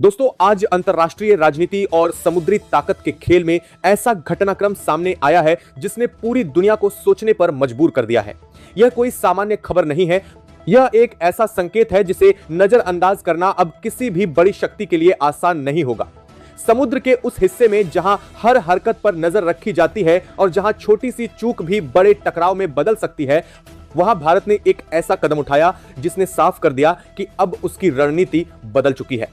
दोस्तों, आज अंतरराष्ट्रीय राजनीति और समुद्री ताकत के खेल में ऐसा घटनाक्रम सामने आया है जिसने पूरी दुनिया को सोचने पर मजबूर कर दिया है। यह कोई सामान्य खबर नहीं है, यह एक ऐसा संकेत है जिसे नजरअंदाज करना अब किसी भी बड़ी शक्ति के लिए आसान नहीं होगा। समुद्र के उस हिस्से में जहां हर हरकत पर नजर रखी जाती है और जहां छोटी सी चूक भी बड़े टकराव में बदल सकती है, वहां भारत ने एक ऐसा कदम उठाया जिसने साफ कर दिया कि अब उसकी रणनीति बदल चुकी है।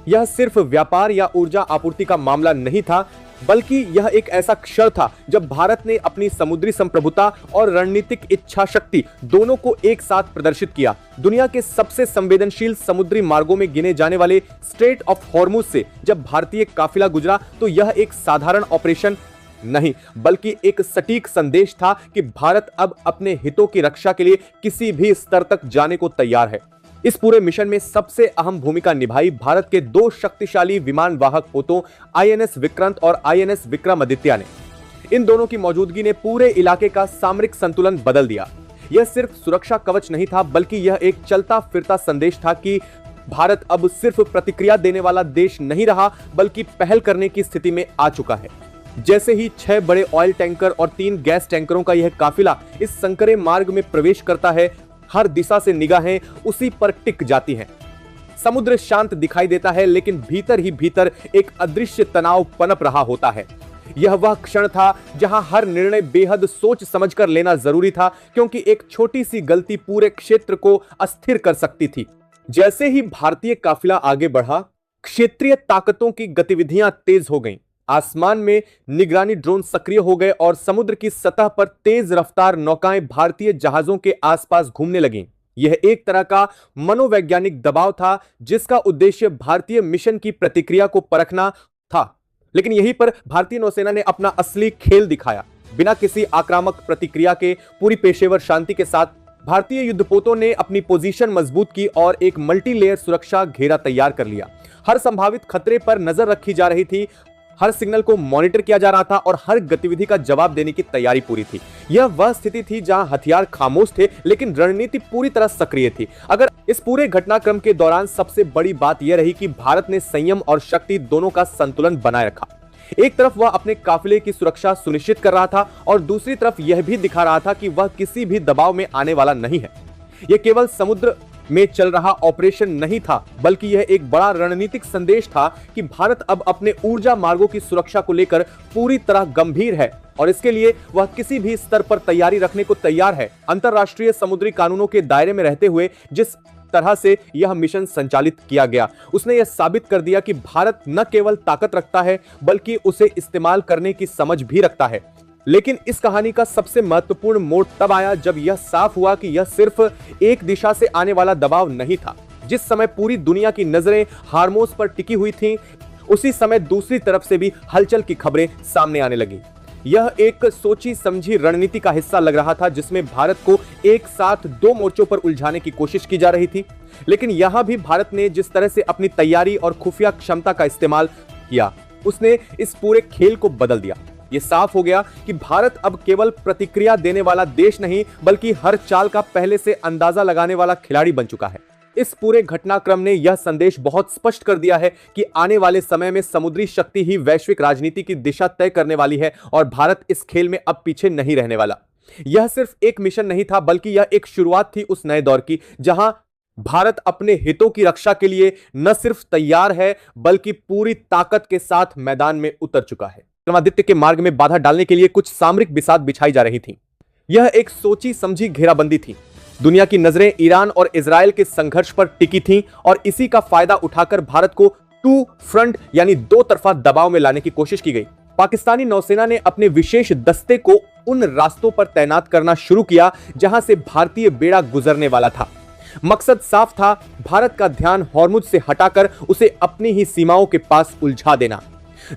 यह सिर्फ व्यापार या ऊर्जा आपूर्ति का मामला नहीं था, बल्कि यह एक ऐसा क्षण था जब भारत ने अपनी समुद्री संप्रभुता और रणनीतिक इच्छा शक्ति दोनों को एक साथ प्रदर्शित किया। दुनिया के सबसे संवेदनशील समुद्री मार्गों में गिने जाने वाले स्ट्रेट ऑफ हॉर्मुज से जब भारतीय काफिला गुजरा तो यह एक साधारण ऑपरेशन नहीं, बल्कि एक सटीक संदेश था कि भारत अब अपने हितों की रक्षा के लिए किसी भी स्तर तक जाने को तैयार है। इस पूरे मिशन में सबसे अहम भूमिका निभाई भारत के दो शक्तिशाली विमान वाहक पोतों आईएनएस विक्रांत और आईएनएस विक्रमादित्य ने। इन दोनों की मौजूदगी ने पूरे इलाके का सामरिक संतुलन बदल दिया। यह सिर्फ सुरक्षा कवच नहीं था, बल्कि यह एक चलता फिरता संदेश था कि भारत अब सिर्फ प्रतिक्रिया देने वाला देश नहीं रहा, बल्कि पहल करने की स्थिति में आ चुका है। जैसे ही 6 बड़े ऑयल टैंकर और 3 गैस टैंकरों का यह काफिला इस संकरे मार्ग में प्रवेश करता है, हर दिशा से निगाहें उसी पर टिक जाती हैं। समुद्र शांत दिखाई देता है, लेकिन भीतर ही भीतर एक अदृश्य तनाव पनप रहा होता है। यह वह क्षण था जहां हर निर्णय बेहद सोच समझकर लेना जरूरी था, क्योंकि एक छोटी सी गलती पूरे क्षेत्र को अस्थिर कर सकती थी। जैसे ही भारतीय काफिला आगे बढ़ा, क्षेत्रीय ताकतों की गतिविधियां तेज हो गईं। आसमान में निगरानी ड्रोन सक्रिय हो गए और समुद्र की सतह पर तेज रफ्तार नौकाएं भारतीय जहाजों के आसपास घूमने लगीं। यह एक तरह का मनोवैज्ञानिक दबाव था जिसका उद्देश्य भारतीय मिशन की प्रतिक्रिया को परखना था। लेकिन यहीं पर भारतीय नौसेना ने अपना असली खेल दिखाया। बिना किसी आक्रामक प्रतिक्रिया के पूरी पेशेवर शांति के साथ भारतीय युद्धपोतों ने अपनी पोजीशन मजबूत की और एक मल्टीलेयर सुरक्षा घेरा तैयार कर लिया। हर संभावित खतरे पर नजर रखी जा रही थी, हर सिग्नल को मॉनिटर किया जा रहा था और हर गतिविधि का जवाब देने की तैयारी पूरी थी। यह वह स्थिति थी जहां हथियार खामोश थे, लेकिन रणनीति पूरी तरह सक्रिय थी। अगर इस पूरे घटनाक्रम के दौरान सबसे बड़ी बात यह रही कि भारत ने संयम और शक्ति दोनों का संतुलन बनाए रखा। एक तरफ वह अपने काफिले की सुरक्षा सुनिश्चित कर रहा था और दूसरी तरफ यह भी दिखा रहा था कि वह किसी भी दबाव में आने वाला नहीं है। यह केवल समुद्र में चल रहा ऑपरेशन नहीं था, बल्कि यह एक बड़ा रणनीतिक संदेश था कि भारत अब अपने ऊर्जा मार्गों की सुरक्षा को लेकर पूरी तरह गंभीर है और इसके लिए वह किसी भी स्तर पर तैयारी रखने को तैयार है। अंतरराष्ट्रीय समुद्री कानूनों के दायरे में रहते हुए जिस तरह से यह मिशन संचालित किया गया, उसने यह साबित कर दिया कि भारत न केवल ताकत रखता है, बल्कि उसे इस्तेमाल करने की समझ भी रखता है। लेकिन इस कहानी का सबसे महत्वपूर्ण मोड़ तब आया जब यह साफ हुआ कि यह सिर्फ एक दिशा से आने वाला दबाव नहीं था। जिस समय पूरी दुनिया की नजरें हार्मोस पर टिकी हुई थीं, उसी समय दूसरी तरफ से भी हलचल की खबरें सामने आने लगी। यह एक सोची समझी रणनीति का हिस्सा लग रहा था, जिसमें भारत को एक साथ 2 मोर्चों पर उलझाने की कोशिश की जा रही थी। लेकिन यहां भी भारत ने जिस तरह से अपनी तैयारी और खुफिया क्षमता का इस्तेमाल किया, उसने इस पूरे खेल को बदल दिया। ये साफ हो गया कि भारत अब केवल प्रतिक्रिया देने वाला देश नहीं, बल्कि हर चाल का पहले से अंदाजा लगाने वाला खिलाड़ी बन चुका है। इस पूरे घटनाक्रम ने यह संदेश बहुत स्पष्ट कर दिया है कि आने वाले समय में समुद्री शक्ति ही वैश्विक राजनीति की दिशा तय करने वाली है और भारत इस खेल में अब पीछे नहीं रहने वाला। यह सिर्फ एक मिशन नहीं था, बल्कि यह एक शुरुआत थी उस नए दौर की, जहां भारत अपने हितों की रक्षा के लिए न सिर्फ तैयार है, बल्कि पूरी ताकत के साथ मैदान में उतर चुका है। विक्रमादित्य के मार्ग में बाधा डालने के लिए कुछ सामरिक बिसात बिछाई जा रही थी। यह एक सोची समझी घेराबंदी थी। दुनिया की नजरें ईरान और इजराइल के संघर्ष पर टिकी थीं और इसी का फायदा उठाकर भारत को 2 फ्रंट यानी 2 तरफा दबाव में लाने की कोशिश की गई। पाकिस्तानी नौसेना ने अपने विशेष दस्ते को उन रास्तों पर तैनात करना शुरू किया जहां से भारतीय बेड़ा गुजरने वाला था। मकसद साफ था, भारत का ध्यान हॉर्मुज से हटाकर उसे अपनी ही सीमाओं के पास उलझा देना।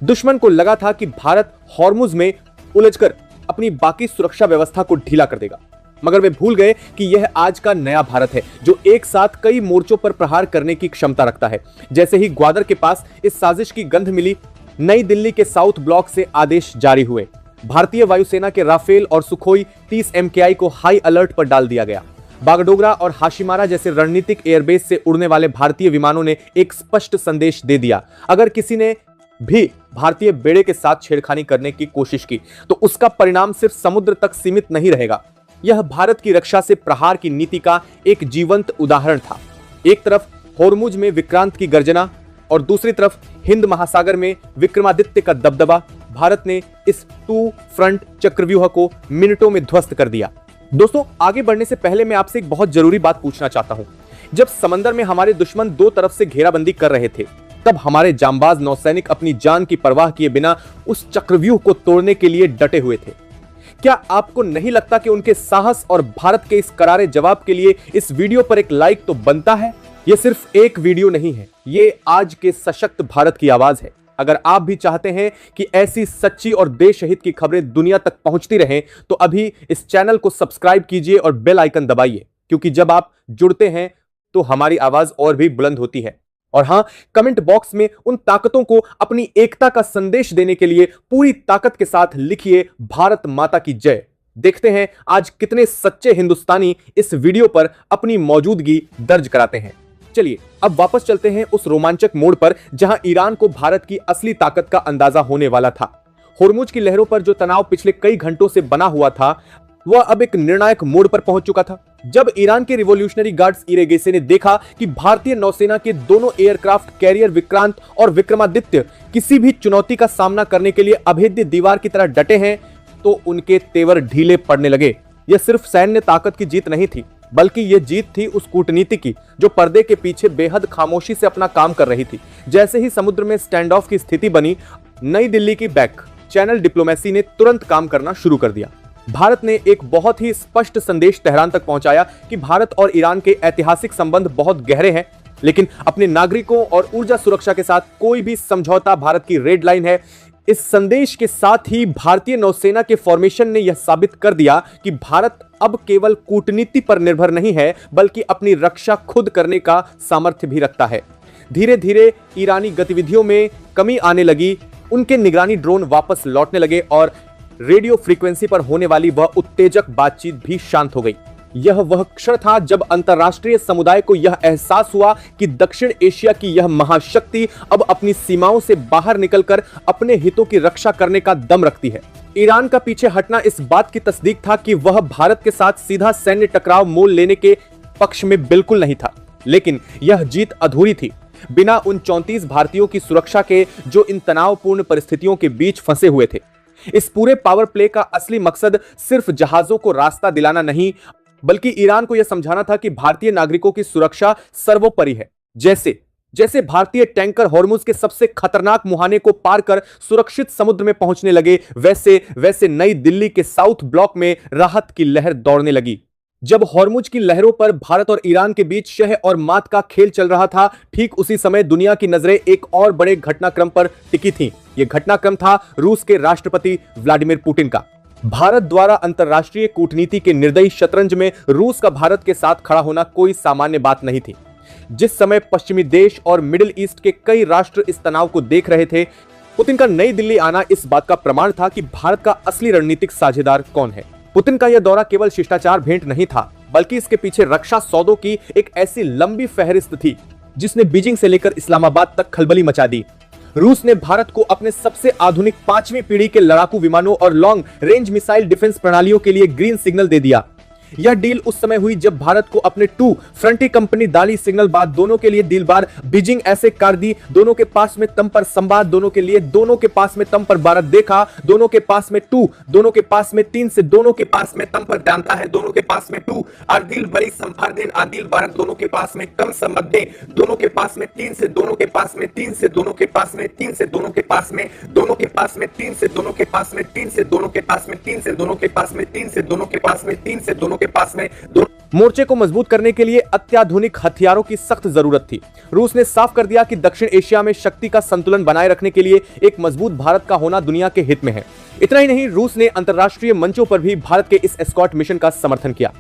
दुश्मन को लगा था कि भारत हॉर्मुज में उलझकर अपनी बाकी सुरक्षा व्यवस्था को ढीला कर देगा, मगर वे भूल गए कि यह आज का नया भारत है जो एक साथ कई मोर्चों पर प्रहार करने की क्षमता रखता है। जैसे ही ग्वादर के पास इस साजिश की गंध मिली, नई दिल्ली के साउथ ब्लॉक से आदेश जारी हुए। भारतीय वायुसेना के राफेल और सुखोई 30 MKI को हाई अलर्ट पर डाल दिया गया। बागडोगरा और हाशिमारा जैसे रणनीतिक एयरबेस से उड़ने वाले भारतीय विमानों ने एक स्पष्ट संदेश दे दिया, अगर किसी ने भी भारतीय बेड़े के साथ छेड़खानी करने की कोशिश की तो उसका परिणाम सिर्फ समुद्र तक सीमित नहीं रहेगा। यह भारत की रक्षा से प्रहार की नीति का एक जीवंत उदाहरण था। एक तरफ होर्मुज में विक्रांत की गर्जना और दूसरी तरफ हिंद महासागर में विक्रमादित्य का दबदबा। भारत ने इस टू फ्रंट चक्रव्यूह को मिनटों में ध्वस्त कर दिया। दोस्तों, आगे बढ़ने से पहले मैं आपसे एक बहुत जरूरी बात पूछना चाहता हूं। जब समंदर में हमारे दुश्मन दो तरफ से घेराबंदी कर रहे थे, तब हमारे जांबाज नौसैनिक अपनी जान की परवाह किए बिना उस चक्रव्यूह को तोड़ने के लिए डटे हुए थे। क्या आपको नहीं लगता कि उनके साहस और भारत के इस करारे जवाब के लिए इस वीडियो पर एक लाइक तो बनता है? यह सिर्फ एक वीडियो नहीं है, ये आज के सशक्त भारत की आवाज है। अगर आप भी चाहते हैं कि ऐसी सच्ची और देश हित की खबरें दुनिया तक पहुंचती रहें, तो अभी इस चैनल को सब्सक्राइब कीजिए और बेल आइकन दबाइए, क्योंकि जब आप जुड़ते हैं तो हमारी आवाज और भी बुलंद होती है। और हां, कमेंट बॉक्स में उन ताकतों को अपनी एकता का संदेश देने के लिए पूरी ताकत के साथ लिखिए भारत माता की जय। देखते हैं आज कितने सच्चे हिंदुस्तानी इस वीडियो पर अपनी मौजूदगी दर्ज कराते हैं। चलिए अब वापस चलते हैं उस रोमांचक मोड़ पर जहां ईरान को भारत की असली ताकत का अंदाजा होने वाला था। होर्मुज की लहरों पर जो तनाव पिछले कई घंटों से बना हुआ था, वह अब एक निर्णायक मोड़ पर पहुंच चुका था। जब ईरान के रिवॉल्यूशनरी गार्ड्स इरेगेसे ने देखा कि भारतीय नौसेना के दोनों एयरक्राफ्ट कैरियर विक्रांत और विक्रमादित्य किसी भी चुनौती का सामना करने के लिए अभेद्य दीवार की तरह डटे हैं, तो उनके तेवर ढीले पड़ने लगे। यह सिर्फ सैन्य ताकत की जीत नहीं थी, बल्कि यह जीत थी उस कूटनीति की जो पर्दे के पीछे बेहद खामोशी से अपना काम कर रही थी। जैसे ही समुद्र में स्टैंड ऑफ की स्थिति बनी, नई दिल्ली की बैक चैनल डिप्लोमेसी ने तुरंत काम करना शुरू कर दिया। भारत ने एक बहुत ही स्पष्ट संदेश तेहरान तक पहुंचाया कि भारत और ईरान के ऐतिहासिक संबंध बहुत गहरे हैं, लेकिन अपने नागरिकों और ऊर्जा सुरक्षा के साथ कोई भी समझौता भारत की रेड लाइन है। इस संदेश के साथ ही भारतीय नौसेना के फॉर्मेशन ने यह साबित कर दिया कि भारत अब केवल कूटनीति पर निर्भर नहीं है, बल्कि अपनी रक्षा खुद करने का सामर्थ्य भी रखता है। धीरे धीरे ईरानी गतिविधियों में कमी आने लगी, उनके निगरानी ड्रोन वापस लौटने लगे और रेडियो फ्रीक्वेंसी पर होने वाली वह उत्तेजक बातचीत भी शांत हो गई। यह वह क्षण था जब अंतर्राष्ट्रीय समुदाय को यह एहसास हुआ कि दक्षिण एशिया की यह महाशक्ति अब अपनी सीमाओं से बाहर निकलकर अपने हितों की रक्षा करने का दम रखती है। ईरान का पीछे हटना इस बात की तस्दीक था कि वह भारत के साथ सीधा सैन्य टकराव मोल लेने के पक्ष में बिल्कुल नहीं था, लेकिन यह जीत अधूरी थी बिना उन 34 भारतीयों की सुरक्षा के जो इन तनावपूर्ण परिस्थितियों के बीच फंसे हुए थे। इस पूरे पावर प्ले का असली मकसद सिर्फ जहाजों को रास्ता दिलाना नहीं, बल्कि ईरान को यह समझाना था कि भारतीय नागरिकों की सुरक्षा सर्वोपरि है। जैसे जैसे भारतीय टैंकर होर्मुज के सबसे खतरनाक मुहाने को पार कर सुरक्षित समुद्र में पहुंचने लगे, वैसे वैसे नई दिल्ली के साउथ ब्लॉक में राहत की लहर दौड़ने लगी। जब होर्मुज की लहरों पर भारत और ईरान के बीच शह और मात का खेल चल रहा था, ठीक उसी समय दुनिया की नजरें एक और बड़े घटनाक्रम पर टिकी थीं। यह घटनाक्रम था रूस के राष्ट्रपति व्लादिमीर पुतिन का। भारत द्वारा अंतर्राष्ट्रीय कूटनीति के निर्दयी शतरंज में रूस का भारत के साथ खड़ा होना कोई सामान्य बात नहीं थी। जिस समय पश्चिमी देश और मिडिल ईस्ट के कई राष्ट्र इस तनाव को देख रहे थे, पुतिन का नई दिल्ली आना इस बात का प्रमाण था कि भारत का असली रणनीतिक साझेदार कौन है। पुतिन का यह दौरा केवल शिष्टाचार भेंट नहीं था, बल्कि इसके पीछे रक्षा सौदों की एक ऐसी लंबी फहरिस्त थी जिसने बीजिंग से लेकर इस्लामाबाद तक खलबली मचा दी। रूस ने भारत को अपने सबसे आधुनिक 5वीं पीढ़ी के लड़ाकू विमानों और लॉन्ग रेंज मिसाइल डिफेंस प्रणालियों के लिए ग्रीन सिग्नल दे दिया। यह डील उस समय हुई जब भारत को अपने टू फ्रंटी कंपनी दाली सिग्नल बाद दोनों के लिए डील बार बीजिंग ऐसे कर दी, दोनों के पास में तम पर संवाद, दोनों के लिए दोनों के पास में तम पर भारत देखा, दोनों के पास में टू, दोनों के पास में 3 से दोनों के पास में तम पर जानता है, दोनों के पास में टू आदिल बड़ी संफारदेन आदिल भारत, दोनों के पास में कम संबद्धे, दोनों के पास में 3 से दोनों के पास में 3 से दोनों के पास में 3 से दोनों के पास में दोनों के पास में 3 से दोनों के पास में 3 से दोनों के पास में 3 से दोनों के पास में 3 से दोनों के पास में 3 से दोनों के पास में। मोर्चे को मजबूत करने के लिए अत्याधुनिक हथियारों की सख्त जरूरत थी। रूस ने साफ कर दिया कि दक्षिण एशिया में शक्ति का संतुलन बनाए रखने के लिए एक मजबूत भारत का होना दुनिया के हित में है। इतना ही नहीं, रूस ने अंतरराष्ट्रीय मंचों पर भी भारत के इस एस्कॉर्ट मिशन का समर्थन किया।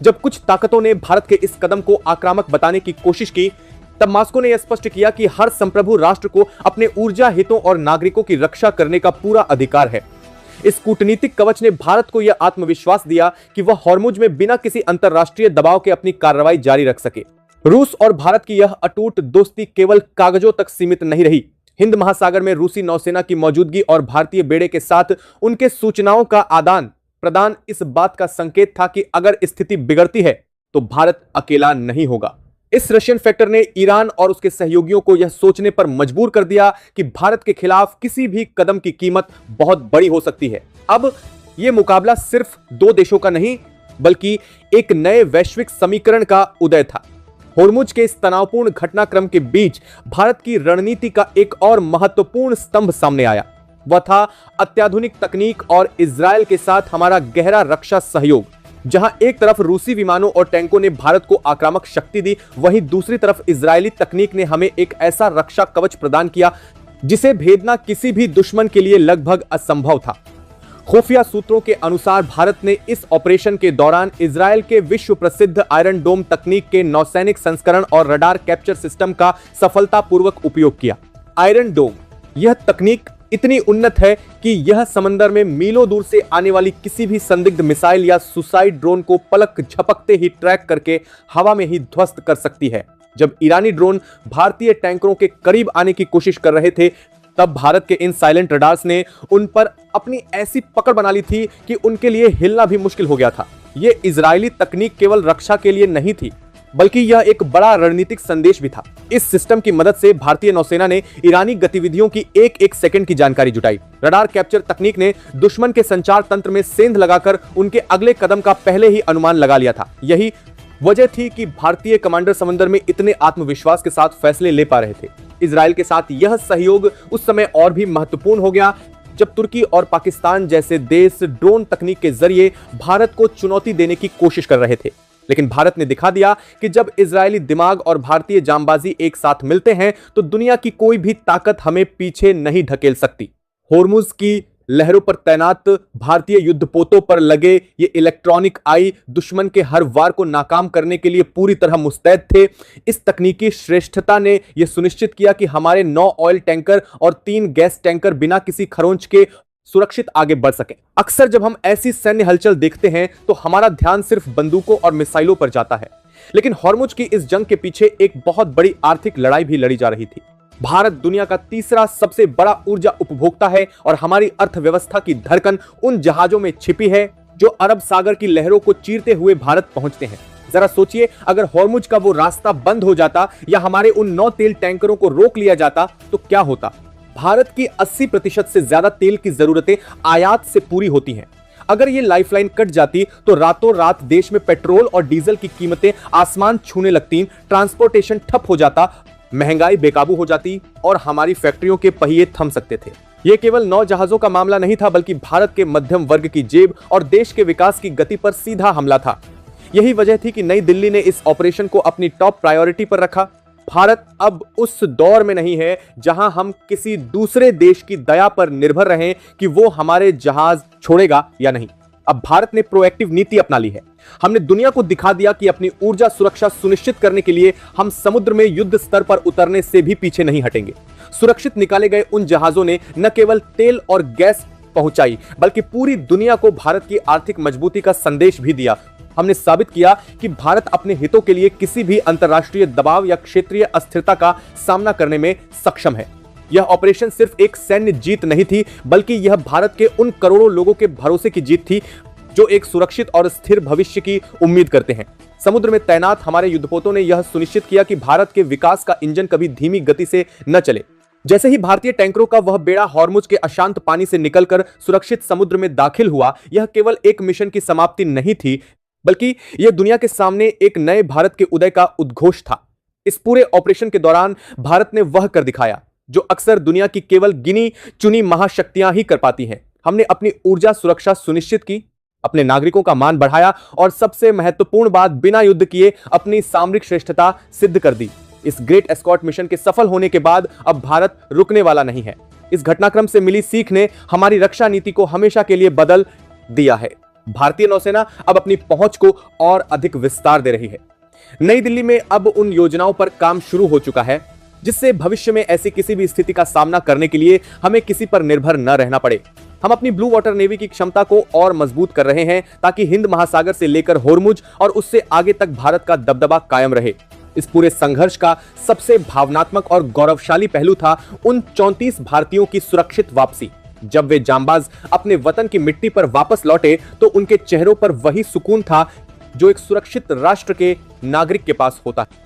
जब कुछ ताकतों ने भारत के इस कदम को आक्रामक बताने की कोशिश की, तब मॉस्को ने यह स्पष्ट किया कि हर संप्रभु राष्ट्र को अपने ऊर्जा हितों और नागरिकों की रक्षा करने का पूरा अधिकार है। इस कूटनीतिक कवच ने भारत को यह आत्मविश्वास दिया कि वह हॉर्मुज में बिना किसी अंतरराष्ट्रीय दबाव के अपनी कार्रवाई जारी रख सके। रूस और भारत की यह अटूट दोस्ती केवल कागजों तक सीमित नहीं रही। हिंद महासागर में रूसी नौसेना की मौजूदगी और भारतीय बेड़े के साथ उनके सूचनाओं का आदान प्रदान इस बात का संकेत था कि अगर स्थिति बिगड़ती है तो भारत अकेला नहीं होगा। इस रशियन फैक्टर ने ईरान और उसके सहयोगियों को यह सोचने पर मजबूर कर दिया कि भारत के खिलाफ किसी भी कदम की कीमत बहुत बड़ी हो सकती है। अब यह मुकाबला सिर्फ दो देशों का नहीं बल्कि एक नए वैश्विक समीकरण का उदय था। होर्मुज के इस तनावपूर्ण घटनाक्रम के बीच भारत की रणनीति का एक और महत्वपूर्ण स्तंभ सामने आया। वह था अत्याधुनिक तकनीक और इजरायल के साथ हमारा गहरा रक्षा सहयोग। जहां एक तरफ रूसी विमानों और टैंकों ने भारत को आक्रामक शक्ति दी, वहीं दूसरी तरफ इजरायली तकनीक ने हमें एक ऐसा रक्षा कवच प्रदान किया जिसे भेदना किसी भी दुश्मन के लिए लगभग असंभव था। खुफिया सूत्रों के अनुसार भारत ने इस ऑपरेशन के दौरान इजरायल के विश्व प्रसिद्ध आयरन डोम तकनीक के नौसैनिक संस्करण और रडार कैप्चर सिस्टम का सफलतापूर्वक उपयोग किया। आयरन डोम यह तकनीक इतनी उन्नत है कि यह समंदर में मीलों दूर से आने वाली किसी भी संदिग्ध मिसाइल या सुसाइड ड्रोन को पलक झपकते ही ट्रैक करके हवा में ही ध्वस्त कर सकती है। जब ईरानी ड्रोन भारतीय टैंकरों के करीब आने की कोशिश कर रहे थे, तब भारत के इन साइलेंट रडार्स ने उन पर अपनी ऐसी पकड़ बना ली थी कि उनके लिए हिलना भी मुश्किल हो गया था। यह इजरायली तकनीक केवल रक्षा के लिए नहीं थी बल्कि यह एक बड़ा रणनीतिक संदेश भी था। इस सिस्टम की मदद से भारतीय नौसेना ने ईरानी गतिविधियों की एक एक सेकंड की जानकारी जुटाई। रडार कैप्चर तकनीक ने दुश्मन के संचार तंत्र में सेंध लगाकर उनके अगले कदम का पहले ही अनुमान लगा लिया था। यही वजह थी कि भारतीय कमांडर समंदर में इतने आत्मविश्वास के साथ फैसले ले पा रहे थे। इजरायल के साथ यह सहयोग उस समय और भी महत्वपूर्ण हो गया जब तुर्की और पाकिस्तान जैसे देश ड्रोन तकनीक के जरिए भारत को चुनौती देने की कोशिश कर रहे थे। लेकिन भारत ने दिखा दिया कि जब इजरायली दिमाग और भारतीय जांबाजी एक साथ मिलते हैं तो दुनिया की कोई भी ताकत हमें पीछे नहीं ढकेल सकती। होर्मुज की लहरों पर तैनात भारतीय युद्धपोतों पर लगे ये इलेक्ट्रॉनिक आई दुश्मन के हर वार को नाकाम करने के लिए पूरी तरह मुस्तैद थे। इस तकनीकी श्रेष्ठता ने यह सुनिश्चित किया कि हमारे 9 ऑयल टैंकर और 3 गैस टैंकर बिना किसी खरोंच के सुरक्षित आगे बढ़ सके। अक्सर जब हम ऐसी सैन्य हलचल देखते हैं तो हमारा ध्यान सिर्फ बंदूकों और मिसाइलों पर जाता है, लेकिन होर्मुज की इस जंग के पीछे एक बहुत बड़ी आर्थिक लड़ाई भी लड़ी जा रही थी। भारत दुनिया का तीसरा सबसे बड़ा ऊर्जा उपभोक्ता है और हमारी अर्थव्यवस्था की धड़कन उन जहाजों में छिपी है जो अरब सागर की लहरों को चीरते हुए भारत पहुंचते हैं। जरा सोचिए, अगर होर्मुज का वो रास्ता बंद हो जाता या हमारे उन 9 तेल टैंकरों को रोक लिया जाता तो क्या होता। भारत की 80% से ज्यादा तेल की जरूरतें आयात से पूरी होती हैं। अगर ये लाइफलाइन कट जाती तो रातों रात देश में पेट्रोल और डीजल की कीमतें आसमान छूने लगती, ट्रांसपोर्टेशन ठप हो जाता, महंगाई बेकाबू हो जाती और हमारी फैक्ट्रियों के पहिए थम सकते थे। यह केवल 9 जहाजों का मामला नहीं था बल्कि भारत के मध्यम वर्ग की जेब और देश के विकास की गति पर सीधा हमला था। यही वजह थी कि नई दिल्ली ने इस ऑपरेशन को अपनी टॉप प्रायोरिटी पर रखा। भारत अब उस दौर में नहीं है जहां हम किसी दूसरे देश की दया पर निर्भर रहें कि वो हमारे जहाज छोड़ेगा या नहीं। अब भारत ने प्रोएक्टिव नीति अपना ली है। हमने दुनिया को दिखा दिया कि अपनी ऊर्जा सुरक्षा सुनिश्चित करने के लिए हम समुद्र में युद्ध स्तर पर उतरने से भी पीछे नहीं हटेंगे। सुरक्षित निकाले गए उन जहाजों ने न केवल तेल और गैस पहुंचाई बल्कि पूरी दुनिया को भारत की आर्थिक मजबूती का संदेश भी दिया। हमने साबित किया कि भारत अपने हितों के लिए किसी भी अंतर्राष्ट्रीय दबाव या क्षेत्रीय अस्थिरता का सामना करने में सक्षम है। यह ऑपरेशन सिर्फ एक सैन्य जीत नहीं थी बल्कि यह भारत के उन करोड़ों लोगों के भरोसे की जीत थी जो एक सुरक्षित और स्थिर भविष्य की उम्मीद करते हैं। समुद्र में तैनात हमारे युद्धपोतों ने यह सुनिश्चित किया कि भारत के विकास का इंजन कभी धीमी गति से न चले। जैसे ही भारतीय टैंकरों का वह बेड़ा होर्मुज के अशांत पानी से निकलकर सुरक्षित समुद्र में दाखिल हुआ, यह केवल एक मिशन की समाप्ति नहीं थी बल्कि यह दुनिया के सामने एक नए भारत के उदय का उद्घोष था। इस पूरे ऑपरेशन के दौरान भारत ने वह कर दिखाया जो अक्सर दुनिया की केवल गिनी चुनी महाशक्तियां ही कर पाती हैं। हमने अपनी ऊर्जा सुरक्षा सुनिश्चित की, अपने नागरिकों का मान बढ़ाया और सबसे महत्वपूर्ण बात, बिना युद्ध किए अपनी सामरिक श्रेष्ठता सिद्ध कर दी। इस ग्रेट एस्कॉर्ट मिशन के सफल होने के बाद अब भारत रुकने वाला नहीं है। इस घटनाक्रम से मिली सीख ने हमारी रक्षा नीति को हमेशा के लिए बदल दिया है। भारतीय नौसेना अब अपनी पहुंच को और अधिक विस्तार दे रही है। नई दिल्ली में अब उन योजनाओं पर काम शुरू हो चुका है जिससे भविष्य में ऐसी किसी भी स्थिति का सामना करने के लिए हमें किसी पर निर्भर न रहना पड़े। हम अपनी ब्लू वाटर नेवी की क्षमता को और मजबूत कर रहे हैं ताकि हिंद महासागर से लेकर होर्मुज और उससे आगे तक भारत का दबदबा कायम रहे। इस पूरे संघर्ष का सबसे भावनात्मक और गौरवशाली पहलू था उन 34 भारतीयों की सुरक्षित वापसी। जब वे जांबाज अपने वतन की मिट्टी पर वापस लौटे तो उनके चेहरों पर वही सुकून था जो एक सुरक्षित राष्ट्र के नागरिक के पास होता है।